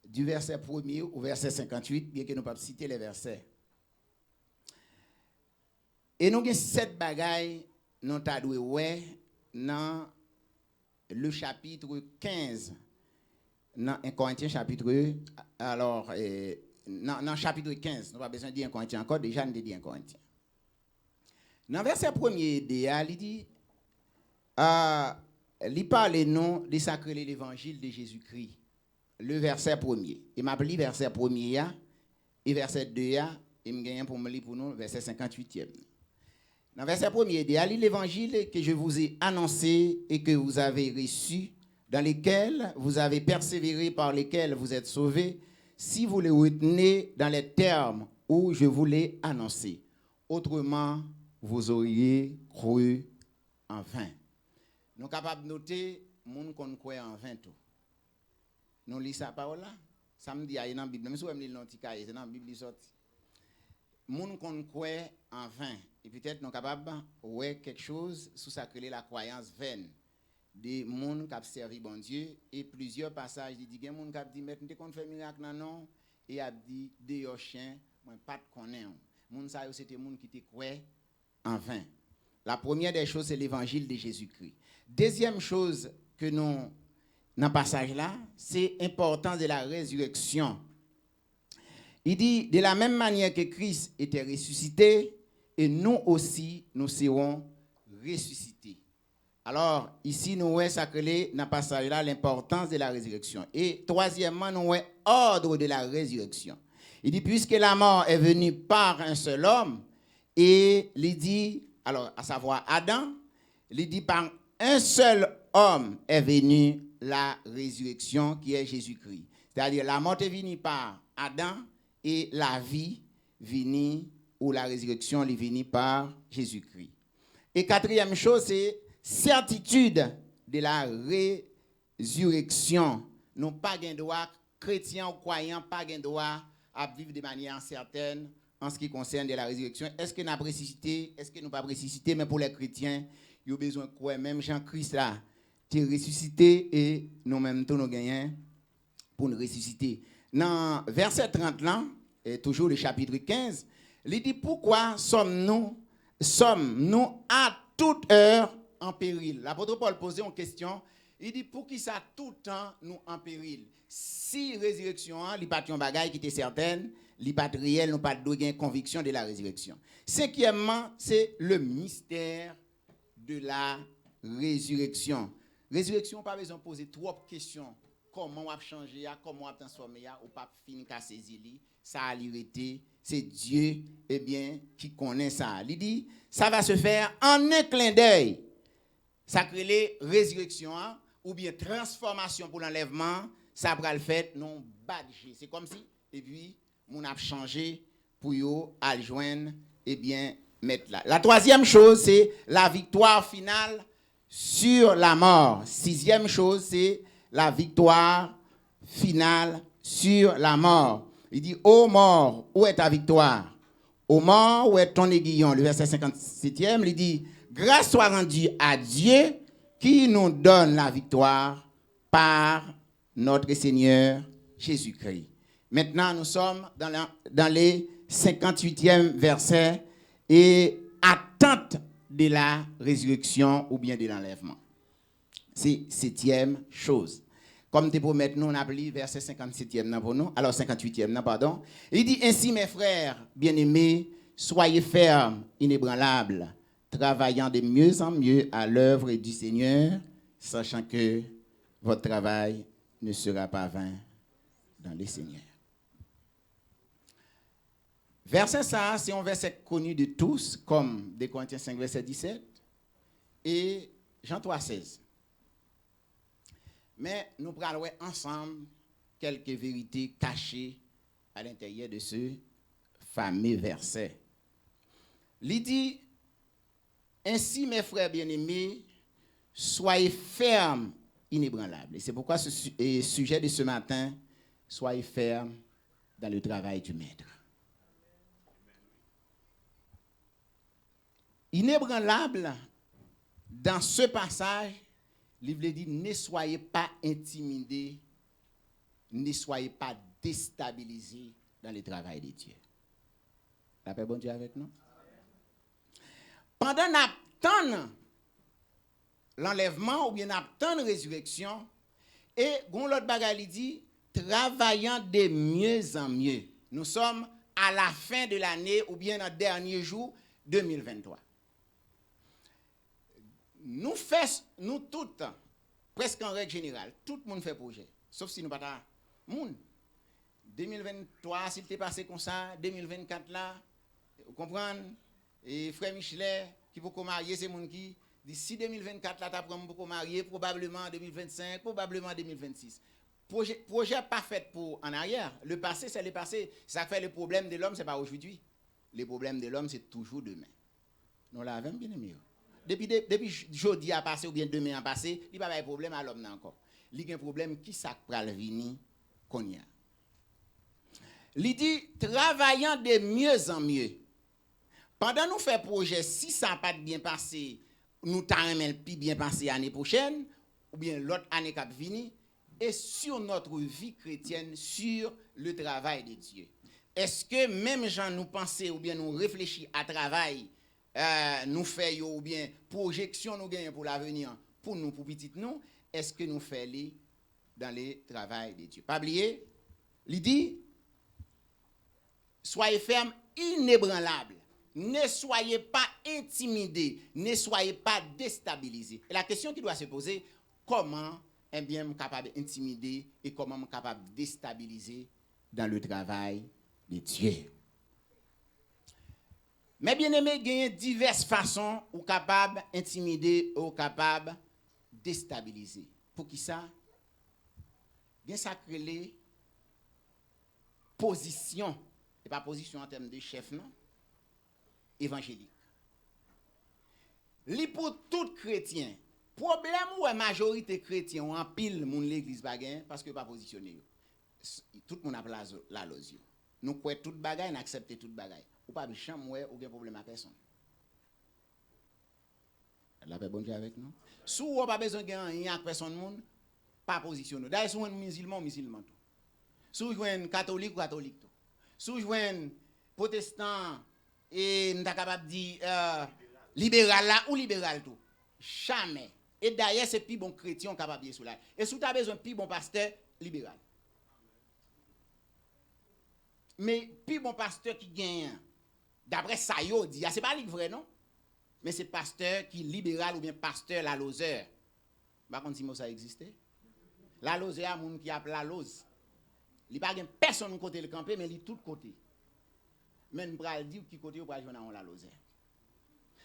du verset 1er au verset 58, bien que nous ne pas citer les versets. Et nous avons 7 bagailles nous avons ouais dans le chapitre 15 dans 1 Corinthiens chapitre alors dans chapitre 15, nous pas besoin de dire 1 Corinthiens encore, déjà nous dit 1 Corinthiens. Dans verset 1er il dit il parle non de sacrer l'évangile de Jésus-Christ. Le verset 1er. Il m'a appelé verset 1er et verset 2 et me gagne pour me lire pour nous verset 58e. Dans verset 1er, il y a l'évangile que je vous ai annoncé et que vous avez reçu, dans lesquels vous avez persévéré, par lesquels vous êtes sauvés, si vous les retenez dans les termes où je vous l'ai annoncé. Autrement, vous auriez cru en vain. Nous sommes capables de noter, nous qu'on croit en vain tout. Nous lisons sa parole là. Samedi, il y a dans la Bible. Même si vous avez dans la Bible, sorti. Moun qu'on croit en vain. Et peut-être nous sommes capables de voir quelque chose sous ça que la croyance vaine. Des gens qui ont servi bon Dieu. Et plusieurs passages, il dit, il y a des gens qui ont dit, mais nous avons fait miracle non. Et il a dit, des chiens, moi pas de connaître. Moun ça c'était des gens qui te croient en vain. La première des choses, c'est l'évangile de Jésus-Christ. Deuxième chose que nous, dans ce passage-là, c'est l'importance de la résurrection. Il dit, de la même manière que Christ était ressuscité, et nous aussi, nous serons ressuscités. Alors, ici, nous voyons ça que dans ce passage-là, l'importance de la résurrection. Et troisièmement, nous voyons l'ordre de la résurrection. Il dit, puisque la mort est venue par un seul homme, et il dit, alors, à savoir Adam, il dit, par un seul homme est venu la résurrection qui est Jésus-Christ. C'est-à-dire, la mort est venue par Adam, et la vie venue, ou la résurrection est venue par Jésus-Christ. Et quatrième chose, c'est certitude de la résurrection. Nous pas gain droit, chrétiens ou croyants, pas gain droit à vivre de manière incertaine en ce qui concerne de la résurrection. Est-ce que nous avons ressuscité? Est-ce que nous pas ressuscité? Mais pour les chrétiens, ils ont besoin de croire. Même Jean-Christ là, tu es ressuscité et nous-mêmes, nous gagnons pour nous ressusciter. Dans verset 30 là, et toujours le chapitre 15, il dit pourquoi sommes-nous à toute heure en péril. L'apôtre Paul posait une question, il dit pour qui ça tout temps nous en péril. Si résurrection, il n'y a pas de bagaille qui était certaine, il n'y a pas de réel, nous pas de conviction de la résurrection. Cinquièmement, c'est le mystère de la résurrection. Résurrection, pas besoin de poser trop de questions. Comment on a changé, comment on a transformé, ou pas fini qu'à saisir, ça a l'irrité, c'est Dieu qui connaît ça. Il dit, ça va se faire en un clin d'œil. Ça crée les résurrections, ou bien transformation pour l'enlèvement, ça va le faire non badge. C'est comme si, et puis, on a changé pour yo à joindre, mettre là. La troisième chose, c'est la victoire finale sur la mort. Sixième chose, c'est la victoire finale sur la mort. Il dit, ô mort, où est ta victoire? Ô mort, où est ton aiguillon? Le verset 57e, il dit, grâce soit rendue à Dieu qui nous donne la victoire par notre Seigneur Jésus-Christ. Maintenant, nous sommes dans les 58e versets et attente de la résurrection ou bien de l'enlèvement. C'est septième chose. Comme tu peux mettre nous, on appelle verset 57e pour nous. Alors 58e, pardon. Il dit ainsi, mes frères bien-aimés, soyez fermes, inébranlables, travaillant de mieux en mieux à l'œuvre du Seigneur, sachant que votre travail ne sera pas vain dans le Seigneur. Verset ça, c'est un verset connu de tous, comme 2 Corinthiens 5, verset 17, et Jean 3, 16. Mais nous parlerons ensemble quelques vérités cachées à l'intérieur de ce fameux verset. Il dit, ainsi mes frères bien-aimés, soyez fermes, inébranlables. Et c'est pourquoi ce sujet de ce matin, soyez fermes dans le travail du maître. Inébranlable, dans ce passage, le livre dit, ne soyez pas intimidés ne soyez pas déstabilisés dans le travail de Dieu. La paix, bon Dieu avec nous. Pendant n'attend l'enlèvement ou bien n'attend la résurrection, et l'autre bagaille dit, travaillant de mieux en mieux. Nous sommes à la fin de l'année ou bien dans le dernier jour 2023. Nous toutes, presque en règle générale, tout le monde fait projet. Sauf si nous pas ta monde. 2023, s'il t'est passé comme ça, 2024 là, vous comprenez? Et frère Michelet, qui peut marier, c'est mon qui dit si 2024 là, tu apprends pour marier, probablement 2025, probablement 2026. Projet pas fait pour en arrière. Le passé, c'est le passé. Ça fait le problème de l'homme, c'est pas aujourd'hui. Le problème de l'homme, c'est toujours demain. Nous l'avons bien aimé. Depuis jeudi a passé ou bien demain a passé, il n'y a pas de problème à l'homme encore. Il y a un problème qui ça pral venir qu'on y a. Il dit travaillant de mieux en mieux. Pendant nous faire projet, si ça n'a pas bien passé, nous t'arrêtons plus bien passé l'année prochaine ou bien l'autre année qui va venir et sur notre vie chrétienne, sur le travail de Dieu. Est-ce que même gens nous penser ou bien nous réfléchir à travail nous fait ou bien projection nous gagnons pour l'avenir pour nous pour petit nous, est-ce que nous faisons dans le travail de Dieu? Pas oublier, il dit soyez fermes, inébranlables. Ne soyez pas intimidés, ne soyez pas déstabilisés. Et la question qui doit se poser, comment je suis capable d'intimider et comment je suis capable de déstabiliser dans le travail de Dieu? Mais bien aimé, il y a diverses façons où capable d'intimider ou capable de déstabiliser. Pour qui ça? Bien ça crée position, et pas position en termes de chef, non? Évangélique. Li pour tout chrétien, problème ou la majorité chrétien en pile moun l'église bagay parce que pas positionné. Tout le monde a la lozio. Nous croyons tout bagay, nous acceptons tout bagay. Ou pas chambre ou aucun problème à personne. La paix bon Dieu avec nous. Si ou pas besoin de rien avec personne monde, pas positionné. D'ailleurs si vous êtes musulman tout. Si vous êtes catholique ou catholique tout. Si vous êtes protestant et nous sommes capables de dire libéral là ou libéral tout. Jamais. Et d'ailleurs, c'est plus bon chrétien capable de dire cela. Et si tu as besoin de plus bon pasteur, libéral. Mais plus bon pasteur qui gagne, d'après ça, yo dit, c'est pas vrai, non? Mais c'est pasteur qui libéral ou bien pasteur la lozeur. Par contre, si ça existe. La lozeur, il y a des gens qui appellent la loze. Il n'y a pas personne côté le camper, mais il y a tout côté. Mais on va dire qui côté on va jouer dans la lozère.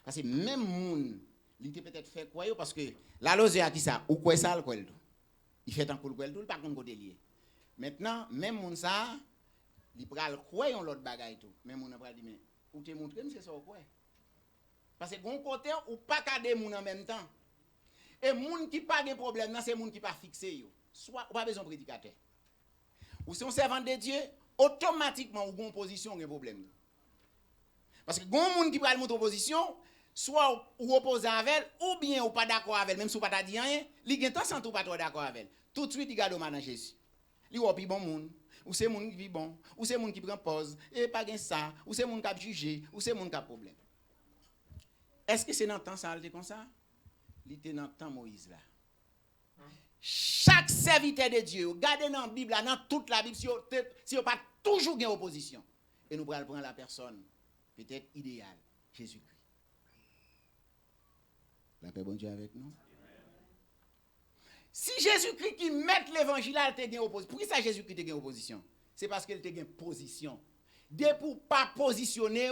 Parce que même moun, il était peut-être fait quoi parce que la lozère qui ça ou quoi ça le quoi tout. Il fait tant pour le tout pas contre côté lié. Maintenant même moun ça, il pral quoi on l'autre bagaille tout. Même moun pral dire mais ou te montrer c'est ça quoi. Parce que gon côté ou pas cader moun en même temps. Et moun qui pas de problème, c'est moun qui pas fixé yo. Soit ou pas besoin de prédicateur. Ou si on servant de Dieu, automatiquement ou gon position un problème. Parce que gon moun qui pral monter position, soit ou opposé avec elle ou bien ou pas d'accord avec elle, même si ou pas t'a dit rien, li gen temps sans ou pas d'accord avec elle. Tout de suite il garde dans Jésus. Li ou pi bon moun, ou c'est moun qui vit bon, ou c'est moun qui prend pause et pas gen ça, ou c'est moun qui a jugé, ou c'est moun qui a problème. Est-ce que c'est dans temps ça comme ça? Il était dans temps Moïse là. Chaque serviteur de Dieu, regardez dans la Bible, dans toute la Bible, si on pas toujours gain opposition. Et nous allons prendre la personne, peut-être idéale, Jésus-Christ. La paix bon Dieu avec nous. Si Jésus-Christ qui met l'évangile, il te gain opposition. Pourquoi ça Jésus-Christ te gain opposition? C'est parce qu'il te gain position. Dès pour pas positionner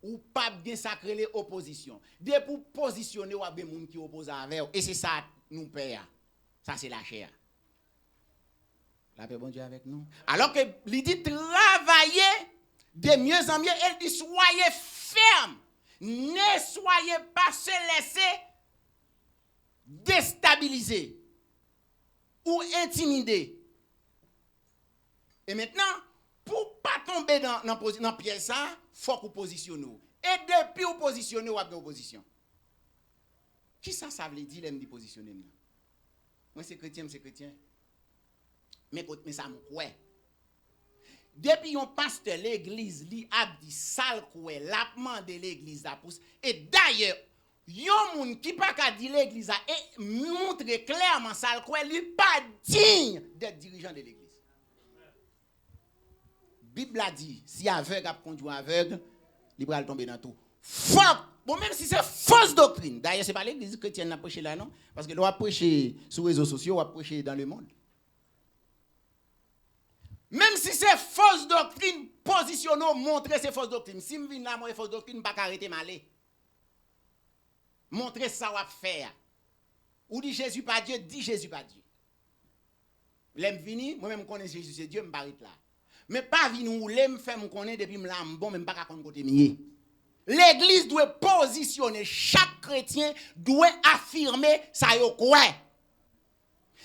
ou pas bien sacrer l'opposition. Dès pour positionner ou des gens qui opposent avec. Et c'est ça nous perd. Ça, c'est la chair. La paix bon Dieu avec nous. Alors que il dit travailler de mieux en mieux, elle dit soyez ferme. Ne soyez pas se laisser déstabiliser ou intimider. Et maintenant, pour ne pas tomber dans piège ça, il faut que vous positionnez. Et depuis vous positionnez, vous avez une opposition. Qui ça veut dire, l'aime dit positionner? Moi, c'est chrétien, c'est chrétien. Mais ça me quoi. Depuis un pasteur l'église li a dit sale quoi, l'a demandé l'église a pousse et d'ailleurs yon moun qui pas ka di l'église a et montre clairement sale quoi, lui pas digne d'être dirigeant de l'église. Bible a dit si aveugle a conduit aveugle, il va tomber dans tout. Fuck. Bon, même si c'est fausse doctrine. D'ailleurs, c'est pas l'église chrétienne qui a prêché là, non? Parce que l'on a prêché sur les réseaux sociaux, on a prêché dans le monde. Même si c'est fausse doctrine, positionnons, montrez ces fausses doctrines. Si je viens là, moi, fausse doctrine, je ne vais pas arrêter m'aller. Montrez ça, on va faire. Ou dit Jésus pas Dieu, dit Jésus pas Dieu. L'aime vini, moi-même, je connais Jésus, c'est Dieu, je m'arrête là. Mais pas vini ou l'aime faire, je connais depuis que je suis bon, même pas contre côté mieux. L'église doit positionner, chaque chrétien doit affirmer ça yo quoi.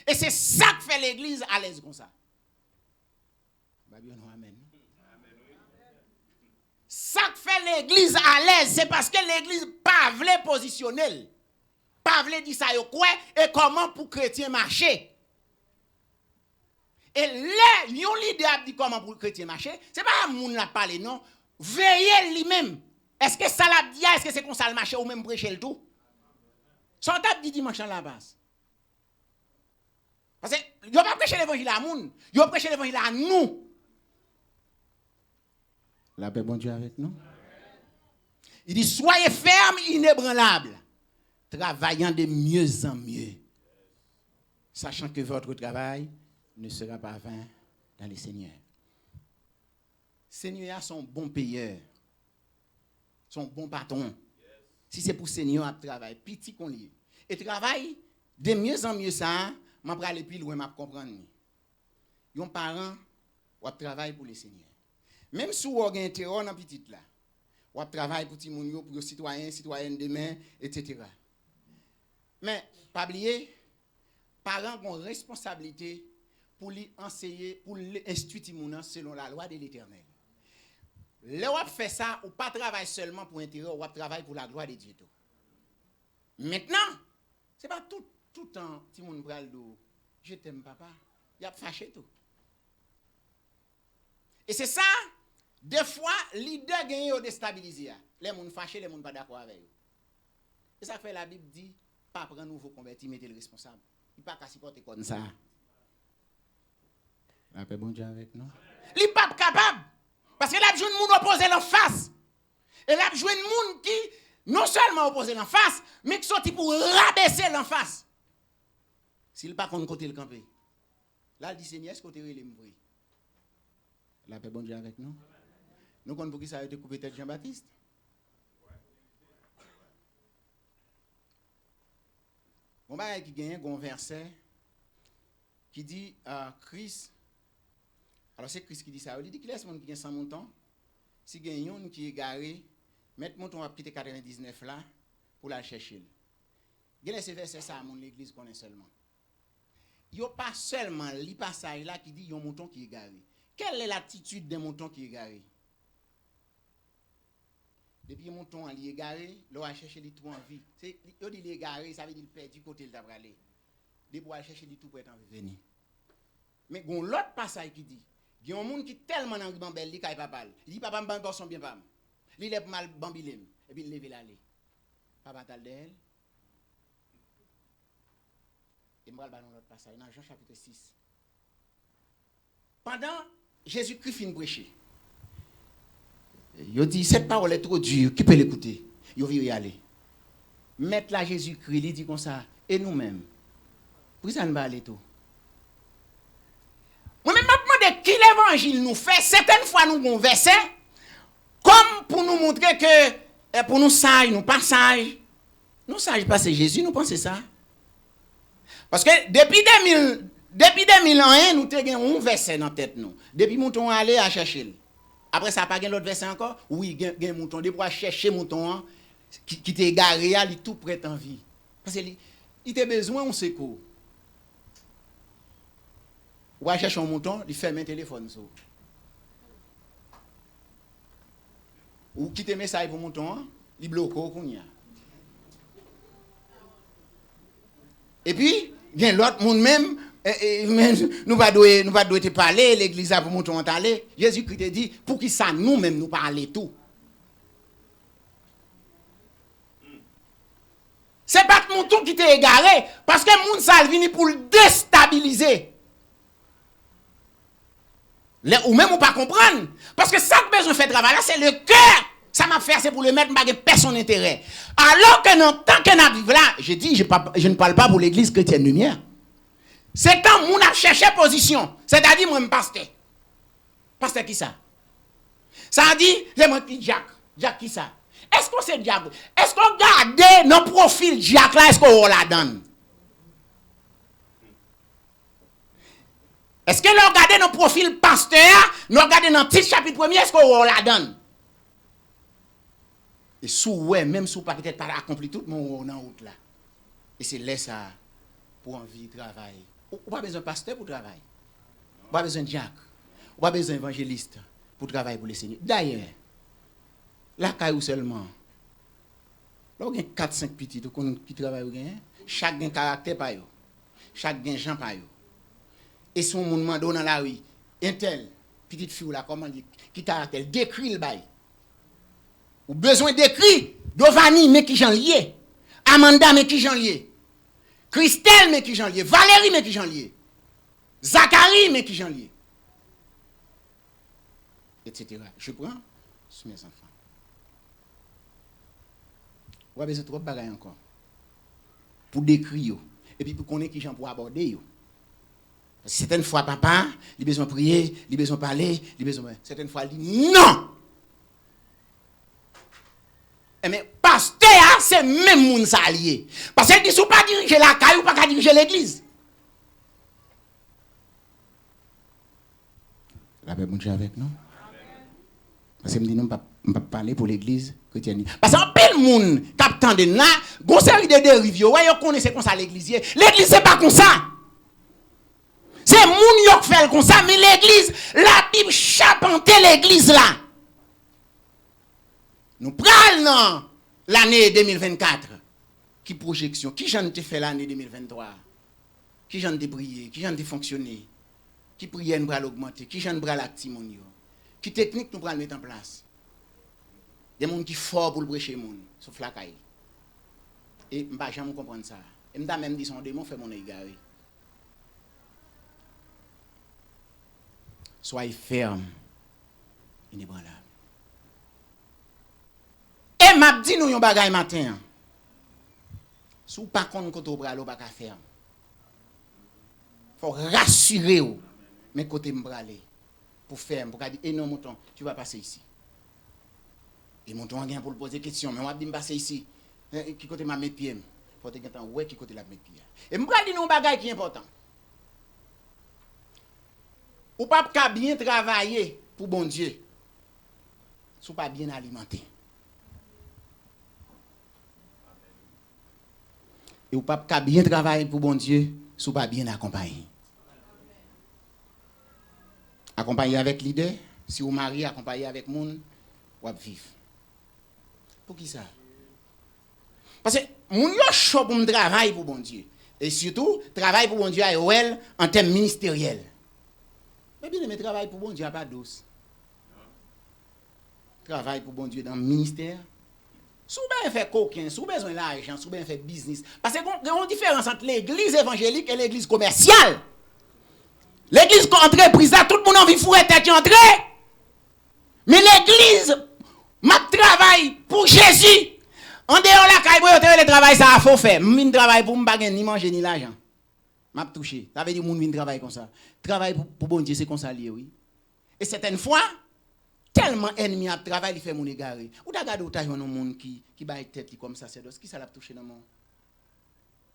Et c'est ça que fait l'église à l'aise comme ça. Amen. Ça que fait l'église à l'aise, c'est parce que l'église pas voulait positionner. Pas voulait dire ça yo quoi et comment pour chrétien marcher. Et là, yon leader dit comment pour chrétien marcher, c'est pas un monde la parler non, veillez lui-même. Est-ce que ça l'a dit, est-ce que c'est comme ça le marché ou même prêcher le tout? Son table dit dimanche à la base. Parce que il n'y a pas prêché l'évangile à moun, il a prêché l'évangile à nous. La paix bon Dieu avec nous. Il dit soyez fermes, inébranlables, travaillant de mieux en mieux, sachant que votre travail ne sera pas vain dans le Seigneur. Seigneur a son bon payeur. Son bon patron. Si c'est pour Seigneur à travail, petit qu'on lit. Et travail de mieux en mieux ça, m'a pral plus loin m'a comprendre. Yon parent ou travail pour le Seigneur. Même si vous avez un terror dans petit là, ou travail pour ti moun yo, pour citoyens, citoyennes demain, etc. Mais pas oublier, parents ont responsabilité pour lui enseigner, pour l'instruire ti moun selon la loi de l'Éternel. Là où fait ça, ou pas travailler seulement pour intérêt, ou travailler pour la gloire de Dieu. Maintenant, c'est pas tout le temps, si mon bral do, je t'aime papa, il a fâché tout. Et c'est ça, des fois, leader gagne ou déstabiliser. Les gens fâchés, les gens pas d'accord avec eux. Et ça fait la Bible dit, pas prendre nouveau converti, mettez le responsable. Il pas qu'à supporter comme ça. La paix bon Dieu avec nous. Il n'est pas capable. Parce que là, il y a des gens qui opposent en face. Et là, il y a des gens qui, non seulement opposent en face, mais qui sont pour rabaisser l'en face. S'il n'est pas contre côté le campé. Là, il dit Seigneur, est-ce que tu es le la paix bon Dieu avec nous. Nous connaissons pour qui ça a été coupé tête Jean-Baptiste. On va qui gagne un verset qui dit Christ. Alors c'est Christ qui dit ça. Il dit qu'il laisse monde qui gagne 100 moutons. Si gagne un qui est garé, mettre mouton à quitter 99 là pour la chercher. Il laisse verset ça à mon l'église connaît seulement. Il n'y a pas seulement le passage là qui dit il y a un mouton qui est garé. Quelle est l'attitude d'un mouton qui est garé? Depuis le mouton est garé, l'on va chercher les tout en vie. C'est il dit il est garé, ça veut dire qu'il perd du côté il t'a aller. Depuis on chercher les tout pour être en venir. Mais gon l'autre passage qui dit il y a un monde qui tellement dans bambel li kay papa. Il dit papa m'ban son bien pam. Li lève mal bambilem et puis il lève l'aller. Papa tal d'elle. Et moi le l'autre passage dans Jean chapitre 6. Pendant Jésus-Christ fin prêcher. Il dit cette parole est trop dure, qui peut l'écouter? Il veut y aller. Mettre là Jésus-Christ, il dit comme ça et nous-mêmes. Pour ça ne va aller tout. Moi-même, je me demande qui l'évangile nous fait. Certaines fois, nous avons verset comme pour nous montrer que pour nous sages, nous pas sages. Nous sages pas, c'est Jésus, nous pensons ça. Parce que depuis 2001, nous avons un verset dans la tête. Depuis nous sommes allés à chercher. Après ça, pas l'autre verset encore? Oui, il y a un mouton. Depuis à chercher mouton qui t'est garé, il est tout prêt en vie. Parce qu'il a besoin de secours. Ou à chercher un mouton, il ferme un téléphone. Ou quitte un message pour mouton, il bloque. Et puis, il y a l'autre monde même, Mais nous pas doit te parler, l'église a pour monter en aller. Jésus-Christ te dit, pour qui ça nous-mêmes nous parler tout. C'est pas mon ton qui t'est égaré, parce que moun ça vient pour le déstabiliser. Ou même ou pas comprendre. Parce que ça que besoin de faire travail là, c'est le cœur. Ça m'a fait, c'est pour le mettre, pas personne intérêt. Alors que non, tant que nous vivons là, je dis, je ne parle pas pour l'église chrétienne lumière. C'est quand moun a cherché position. C'est-à-dire, moi, je pasteur. Pasteur qui ça? Ça a dit, c'est moi qui Jack. Jack qui ça? Est-ce qu'on c'est Jack? Est-ce qu'on garde nos profils Jack là, est-ce qu'on la donne? Est-ce que nous regardons nos profils pasteur, nous regardons dans le titre chapitre 1er, est-ce qu'on la donne? Et sous ouais, même sous pas peut-être pas accompli tout mon en route là. Et c'est là ça pour envie de travail. Ou pas besoin de pasteur pour travailler. Ou pas besoin de Jack. Ou pas besoin d'évangéliste pour travailler pour le Seigneur. D'ailleurs, la caillou seulement. Là, il y a 4-5 petits qui travaillent. Chaque un caractère par eux. Chaque un gens par eux. Et son monde mande dans la rue. Un tel, petite fille là, comment dit, qui caractère, décrit le bail. Ou besoin d'écrire. Dovani, mais qui j'en lié. Amanda, mais qui j'en lié. Christelle, mais qui j'en lié. Valérie, mais qui j'en lié. Zacharie, mais qui j'en lié. Etc. Je prends sur mes enfants. Ou a besoin de trop de bagages encore. Pour décrire. Et puis pour connaître qui j'en pour aborder. Certaines fois, papa, il a besoin de prier, il a besoin de parler, il a besoin de... Certaines fois, il dit non! Mais pasteur, c'est même moun salier. Parce qu'il dit, si vous ne pas diriger la caille, ou pas diriger l'église. La paix bonne avec nous. Parce que je dis, non, je ne peux pas parler pour l'église chrétienne. Parce qu'en pile moun, captant de là, gon série de dérives, ouais, vous connaissez comme ça l'église. L'église, c'est pas comme ça. C'est moun qui fait comme ça, mais l'église, la Bible charpente l'église là. Nous prenons l'année 2024. Qui projection? Qui j'en ai fait l'année 2023? Qui j'en ai prié? Qui j'en ai fonctionné? Qui prière nous bral augmenter? Qui j'en bral actimonio? Qui technique nous bral mettre en place? Des gens qui fort pour le prêcher moun, sauf la caille. Et je ne peux jamais comprendre ça. Et je même dit son démon fait mon égaré. Soyez ferme, inébranlable. Et m'a dit nous yon bagay matin. Sou pas kon koto bralo pas ka ferme. Faut rassurer ou mais côté m'bralé pour ferme pour dire non mouton, tu vas passer ici. Et mouton a rien pour le poser question, mais on va dire passer ici. Qui côté m'a mettre pied? Faut te gatan ouais qui côté la mettre pied. Et m'bralé nous bagay qui est important. Ou pas bien travailler pour bon Dieu. Sou pas bien alimenté. Et ou pas bien travailler pour bon Dieu, sou pas bien accompagné. Accompagné avec l'idée, si vous mariez, accompagné avec moun, ou vivre. Pour qui ça? Parce que moun yo chaud pour me travailler pour bon Dieu. Et surtout, travail pour bon Dieu à OL en termes ministériels. Mais bien, mais travail pour bon Dieu, pas douce. Travail pour bon Dieu dans le ministère. Si vous bien fait coquin, si vous besoin d'argent, si vous bien fait business. Parce qu'il y a une différence entre l'église évangélique et l'église commerciale. L'église entreprise, là, tout le monde a envie de fouer tête entrée. Mais l'église, ma travail pour Jésus. En dehors la caille, le travail, ça a faut faire. Je travaille pour me baguer, ni manger, ni l'argent. M'a touché. Ça veut dire que moun vient travailler comme ça. Travail pour bon Dieu, c'est comme ça lié, oui. Et certaines fois, tellement ennemi à travail, il fait mon égaré. Ou t'as regardé autant de monde qui baille tête comme ça, c'est qui ça l'a touché dans mon.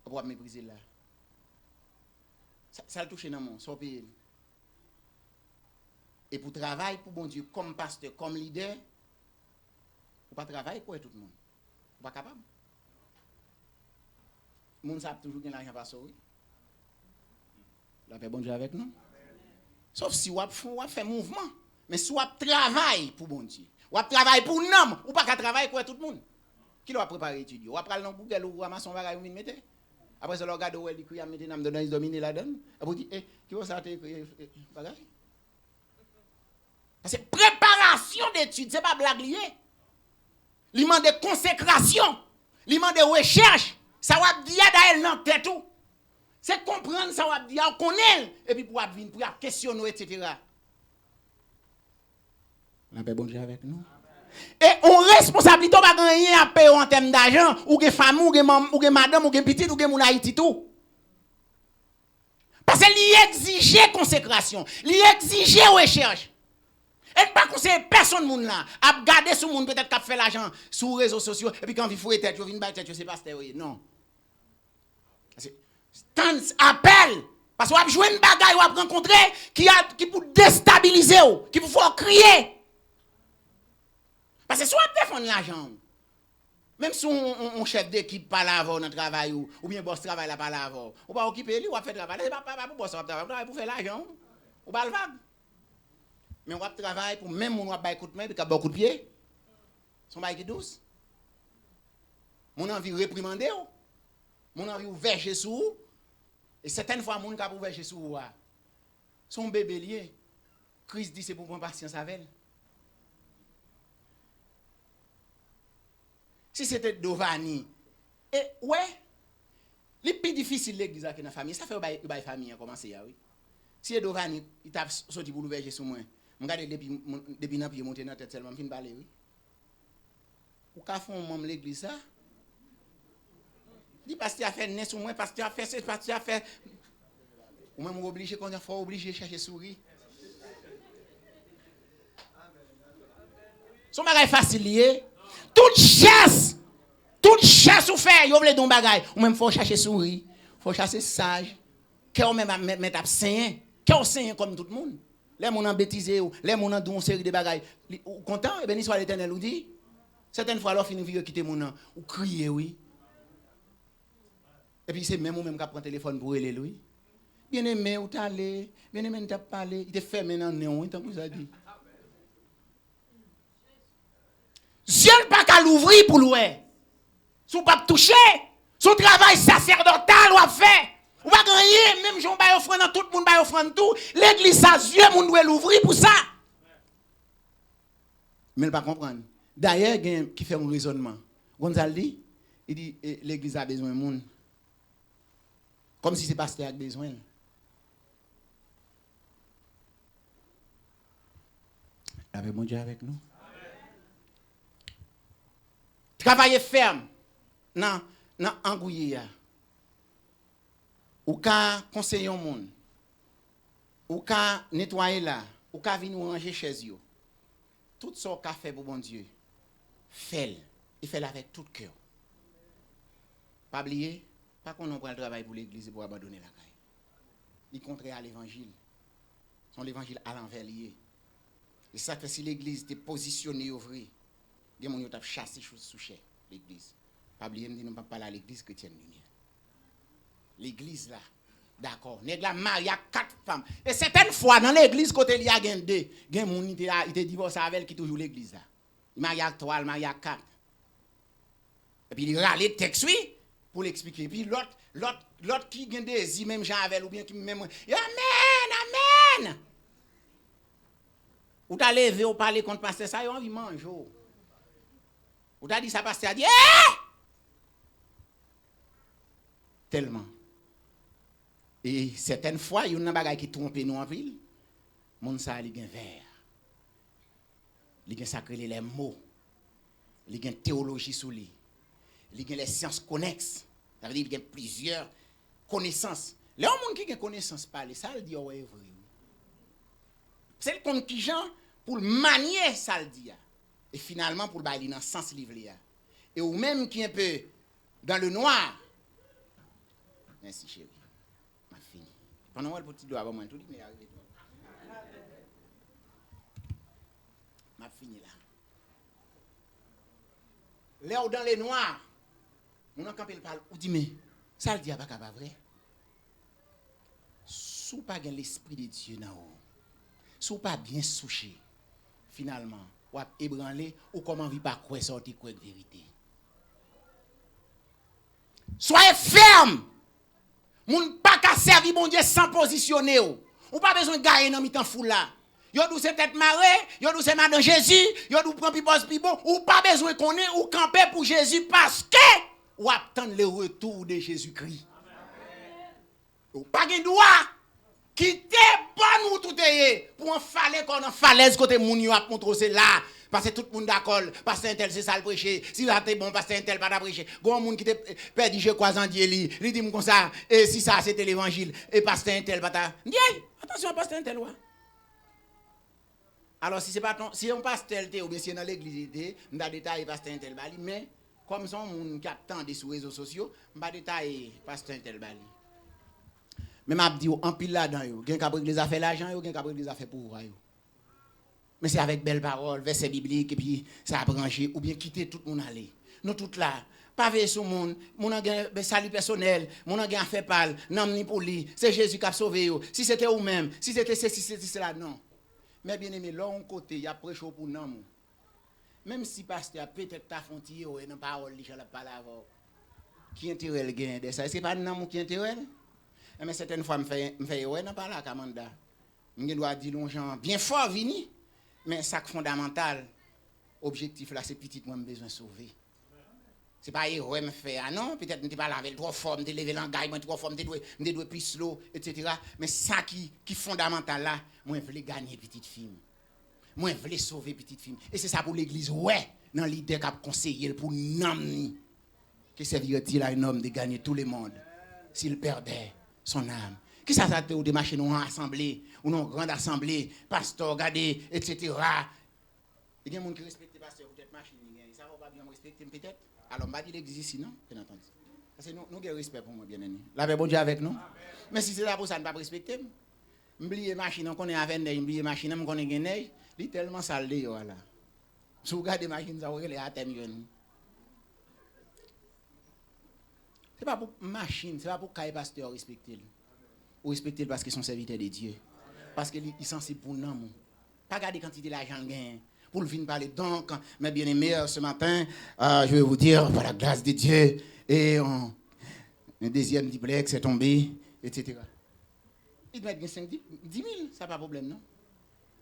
On va mépriser là. Ça l'a touché dans mon, sans payer. Et pour travailler pour bon Dieu, comme pasteur, comme leader, ou pas travailler pour tout le monde. Ou pas capable. Le monde savent toujours qu'il y a l'argent pas oui. La paix bon Dieu avec nous. Sauf si on fait mouvement. Mais si on travaille pour bon Dieu. On travaille pour un homme. Ou pas qu'à travailler pour tout le monde. Qui doit préparer l'étude? Ou après dans Google ou Amazon va mettre. Après ça, le regarde où il crie à mettre dans les dominer là-dedans. Et vous dites, qui va ça bagage? Parce que préparation d'études, ce n'est pas blague liée. Il demande de consécration. Il demande de recherche. Ça va dire d'ailleurs dans tête tout. C'est comprendre ça va dire, on connaît. Et puis pour venir, pour questionner, etc. La paix bon Dieu avec nous. Et on responsabilité pas gagner à payer en termes d'argent, ou que famille, ou que madame, ou que petit, ou que mon Haïti tout. Parce qu'il exige consécration, il exige recherche. Et pas conseiller personne moun là, à garder ce monde peut-être qui fait l'argent sur les réseaux sociaux et puis quand il faut tête, il vient battre tête, c'est pas non. Tant appel parce qu'on va jouer une bagaille ou va rencontrer qui pour déstabiliser ou, qui pour faire crier. Parce que soit défendre l'argent. Même si on chef d'équipe pas là avant dans le travail ou bien boss travail là pas là avant, on va occuper lui ou va faire travail, c'est pas pour boss travail pour faire l'argent. On va le vague. Mais on va travailler pour même on va bailler coup de main, puis qu'à beaucoup de pied. Son bail qui douce. Mon envie réprimander, mon envie verger sous. Et certaines fois mon cap verger sous. Son bébé lié. Christ dit c'est pour prendre patience avec elle. Si c'était Dovani, et ouais, les plus difficiles l'église avec la famille, ça fait une famille commencer oui. Si Dovani, il t'a sorti pour verger sous moi. Regarde depuis n'a pied monter dans tête seulement fin parler oui. Ou ka font membre l'église ça? Dit pasteur a fait nez sur moi, pasteur a fait c'est pasteur a fait ou même obligé qu'on a faut obligé chercher souris. Son bagage facile lié. Toute chasse ou fait, yo vle don bagage, ou même faut chercher souris, faut chercher sage. Que on même mettre absent, que on saint comme tout le monde. Les moun en bêtiser ou les moun en don série de bagages. Ou content et béni soit l'Éternel ou dit. Certaines fois alors fini vie quitter moun ou crier oui. Et puis c'est même ou même qui prend téléphone pour aller lui. Bien-aimé ou t'aller, bien-aimé t'a parlé, il te fait maintenant néon, tant que ça dit. Dieu pas qu'à l'ouvrir pour louer. Sous pas toucher, son travail sacerdotal ou à faire. Ou pas gagner, même Jean ba offrande tout le monde ba offrande tout, l'église ça Dieu moun doit l'ouvrir pour ça. Mais il pas comprendre. D'ailleurs qui fait un raisonnement. Gonzal dit, il dit l'église a besoin de monde. Comme si c'est pasteur a besoin. Avec mon Dieu avec nous. Travailler ferme dans engouiller ou ka conseiller au monde ou ka nettoyer là ou ka venir ranger chez yo tout ça qu'a fait pour bon Dieu fait il fait avec tout cœur pas oublier pas qu'on prend le travail pour l'église pour abandonner la caille il contraire à l'évangile son l'évangile à l'envers lié et ça fait si l'église était positionnée ouvrir des gens qui ont chassé sous l'église. Pas oublier, je ne dis pas parler à l'église chrétienne lumière. L'église là, d'accord. Nèg la marié 4 femmes. Et certaines fois dans l'église côté il y a gen moun il était divorcé avec qui toujours l'église là. Il marié à 3, il marié à 4. Et puis il râle texte oui pour l'expliquer. Puis l'autre qui gen des même Jean avec ou bien qui même amen. Ou t'as levé ou parler contre pasteur ça, il a envie de manger. Ou t'as dit ça pasteur a dit tellement. Et certaines fois, il y a un bagage qui trompe nous en ville. Mon ça il gen vert. Il gen sacré les mots. Il gen théologie sous lui. Il gen les sciences connexes. Ça veut dire qu'il y a plusieurs connaissances. Les gens qui ont connaissance parler, ça le dit ouais vrai. C'est le compte qui gens pour manier ça le dit. Et finalement pour bailler dans sens livre là. Et ou même qui est un peu dans le noir. Merci chérie. M'a fini. Pendant le petit doigt avant moi tout dit mais arrivé. M'a fini là. Là dans les noirs. On a campé le parle ou dit mais ça le dit pas capable vrai. Sous pas gain l'esprit de Dieu dans haut. Sous pas bien souché. Finalement, ou ébranlé ou comment vit pas quoi sortir quoi vérité. Soyez ferme Moun pas qu'à servir bon Dieu sans positionner. Ou pas besoin de gagner dans mi-temps fou là. Yo dou c'est tête marée, yo dou c'est madame Jésus, yo dou prend pipos pibon, ou pas besoin qu'on ait ou camper pour Jésus parce que ou attendre le retour de Jésus-Christ. Ou pas gen droit quitter bon ou tout est pour en falaise qu'on en falaise côté moun yo a contrôler là. Parce que tout le monde d'accord, parce que un tel c'est ça le prêcher. Si ça t'es bon, parce que un tel pas prêcher. Gon monde qui te perdu je crois en Dieu li dit comme ça et si ça c'était l'évangile et parce que un tel pas ta. Attention parce que un tel ouais. Alors si c'est pas ton si on pasteur ou bien si dans l'église m'da détailler pasteur un tel bali mais comme son monde qui attend des sur réseaux sociaux, m'pa détailler pasteur un tel bali. Mais m'a dit en pile là-dedans yo, gen ka l'église a fait l'argent yo, gen ka l'église a fait pouvoir yo. Mais c'est avec belles paroles, versets bibliques, et puis ça a branché, ou bien quitter tout le monde aller. Nous tous là, pas veiller sur le monde, mon a un salut personnel, mon a un fait parler, non ni pour lui, c'est Jésus qui a sauvé vous. Si c'était vous-même, si c'était ceci, si c'était cela, non. Mais bien aimé, là, on côté, il y a prêché pour nous. Même si pasteur peut-être ta fontier, ou une parole, il a pas là qui intérêt le gain de ça. Est-ce que pas non qui intérêt? Mais certaines fois, je fais ouais, non pas là, Kamanda. Je dois dire aux gens bien fort, vini. Mais ça fondamental, objectif là, c'est petit moi besoin de sauver. C'est pas héros me faire ah non, peut-être n'était pas laver trop fort, me lever l'engagement trop fort, me doit plus slow, etc. Mais ça qui fondamental là, moi je veux gagner petite fille. Moi je veux sauver petite fille. Et c'est ça pour l'église ouais, dans l'idée qu'a conseillé pour n'amener que servirait-il à un homme de gagner tout le monde s'il perdait son âme. Qui ça te ou des machines en assemblée ou non grande assemblée, pasteur regardez etc. Il y a des gens qui respectent pasteur peut-être machine ça va pas bien respecter peut-être. Alors on va dire l'église ici non, bien entendu. Parce que nous avons respect pour moi bien aimé. La bon Dieu avec nous. Mais si c'est là pour ça ne pas respecter, m'oublier machine on connaît avec neige, m'oublier machine on connaît neige, il tellement sale voilà. Si vous regardez machine ça vous les atem jeune. C'est pas pour machine, c'est pas pour caille pasteur respecter. Ou respecter parce qu'ils sont serviteurs de Dieu. Parce qu'ils sont sensibles pour nous. Pas garder quantité d'argent gain. Pour le venir parler. Donc, mes bien-aimés, ce matin, je vais vous dire, par la grâce de Dieu, et un deuxième duplex est tombé, etc. Il doit être 5, 10 000, ça pas de problème, non?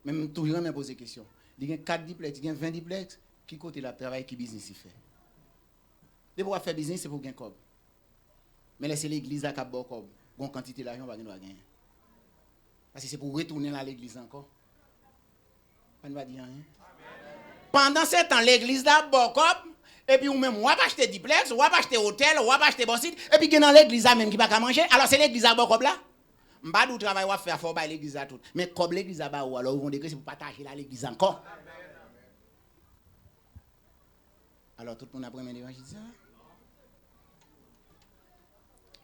Même toujours, me poser question. Il y a 4 duplex, il y a 20 duplex, qui côté la travail, qui business il fait? De pouvoir faire business, c'est pour gagner cob. Mais laissez l'église à cap cob. Bon quantité d'argent va gagner. Parce que c'est pour retourner à l'église encore. On va dire rien. Pendant ce temps, l'église là bokop et puis ou même on va acheter duplex, on va acheter hôtel, on va acheter bon site et puis dans l'église là même qui pas qu'à manger. Alors c'est l'église là bokop là. M'pa dou travail va faire faut ba l'église là tout. Mais comme l'église là ba ou alors ils vont dire que c'est pour partager là l'église encore. Alors tout le monde a pris l'évangile ça.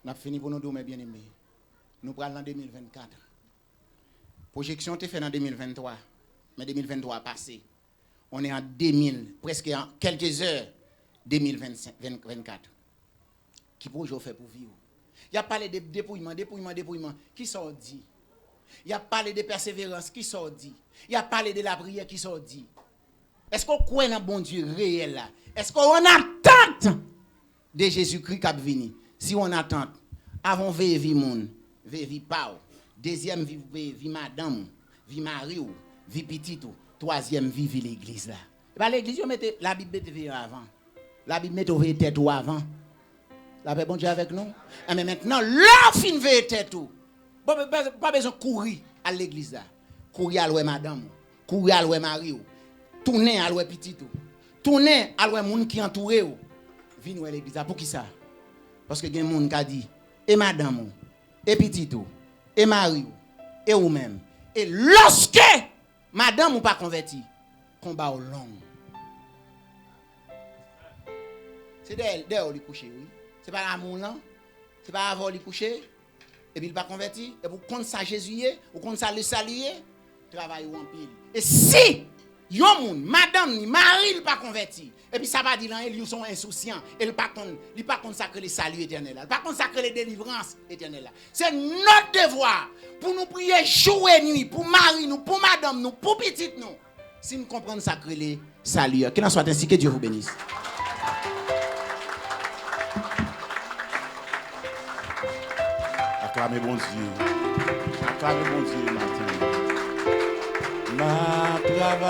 On a fini pour nous deux, mes bien-aimés. Nous parlons en 2024. Projection était faite en 2023. Mais 2023 a passé. On est en 2000, presque en quelques heures, 2024. Qui projet fait pour vivre? Il y a parlé de dépouillement. Qui sont dit? Il y a parlé de persévérance. Qui sont dit? Il y a parlé de la prière. Qui sont dit? Est-ce qu'on croit dans bon Dieu réel là? Est-ce qu'on attend de Jésus-Christ qui a venu? Si on attend, avant vie moun, vie pao, deuxième vie madame, vie mari ou, vie petite ou, troisième vie l'église là. Bah l'église on mette la Bible mette avant. La Bible mette veille tête ou avant. La paix bon Dieu avec nous. Mais maintenant là fin veille tête ou. Pas besoin courir à l'église là. Courir à l'oué madame, courir à l'oué mari ou. Tourner à l'oué petite ou. Tourner à l'oué moun qui entouré ou. Vinn à l'église là pour qui ça? Parce que il y a des gens qui ont dit, et madame, et petit, et mari, et vous-même. Et lorsque madame ou pas converti, combat au long. C'est d'ailleurs lui coucher, oui. C'est pas l'amour, non? C'est pas avant lui coucher, et puis il pas converti, et pour compte ça Jésus, ou compte ça le saluer, travail ou en pile. Et si, yon moun, madame ni mari il pas converti. Et puis ça va dire là ils sont insouciants et pas consacrer le salut éternel là, pas consacrer les délivrances éternelles là. C'est notre devoir pour nous prier jour et nuit pour mari nous, pour madame nous, pour petite nous. Si nous comprenons sacrer les salut. Qu'il en soit ainsi, que Dieu vous bénisse. Acclamez bon Dieu. Acclamez bon Dieu matin. Ma